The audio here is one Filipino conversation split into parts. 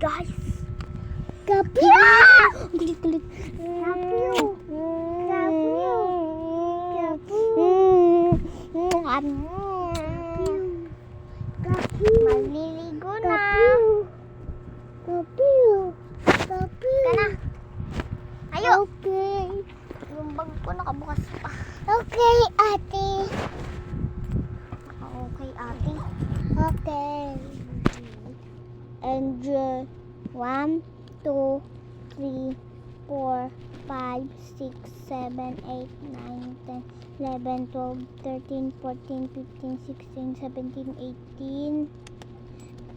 guys. Kapyo! Kulit-kulit. Kapyo. Kapyo. Kapyo. Maliligo na. Kapyo. Kapyo. Kana. Ayo. Okay. Yung bag ko nakabukas pa. Okay, ate. Okay, ate. Okay. And 1, 2, 3, 4, 5, 6, 7, 8, 9, 10, 11, 12, 13, 14, 15, 16, 17, 18,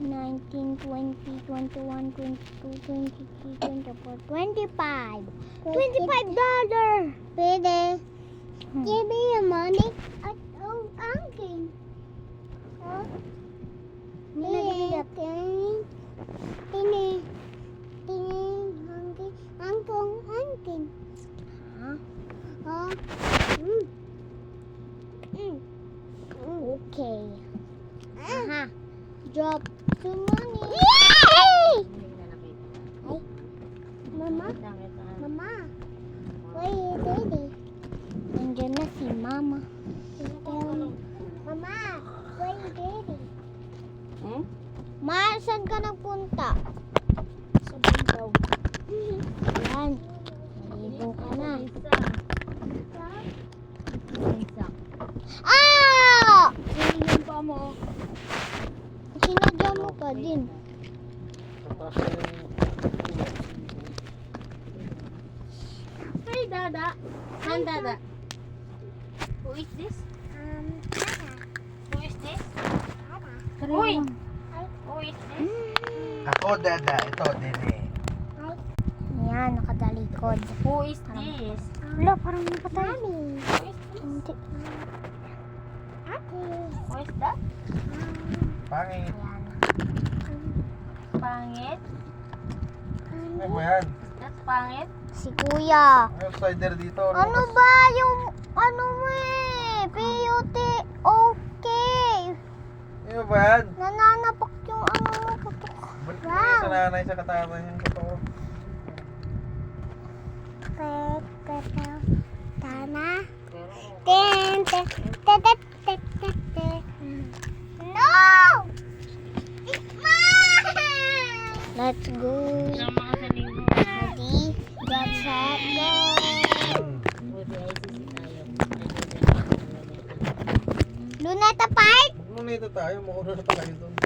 19, 20, 21, 22, 23, 24, 25. $25. Pwede. Give me your money at angkin. Okay. Drop the money. Yay! Ay, Mama? Mama? Where is Daddy? Nandiyan na si Mama. Mama, where is Daddy? Ma, saan ka nagpunta? Sa Bandaw. Yan. Maligo ka na. Ah! Sino pa mo? Sinadya mo pa din. Hey, Dada. Saan Dada? Who is this? Who is this? Uy! Who is this? Ako, Dada. Ito, Dede. Yan, nakatalikod. Who is this? Wala, parang nakatay. Who is this? Hindi. Who is that? Pangit. Ayan. Pangit? Ano ba yan? That's pangit? Si Kuya. Ano cider dito? Ano ba yung, ano mo eh? P-U-T-O-K. Ano ba yan? Nananapak yung ano mo. Putok. Balik mo yan sa nanay sa katawan yung totoo. Tana. Ten, ten, ten, ten, ten, ten, ten. No! It's mine! Let's go. Sama ka sa linggo. Ready? Get set, go! Buti ay sisi tayo. Luneta Park? Muna ito tayo. Mauna na tayo doon.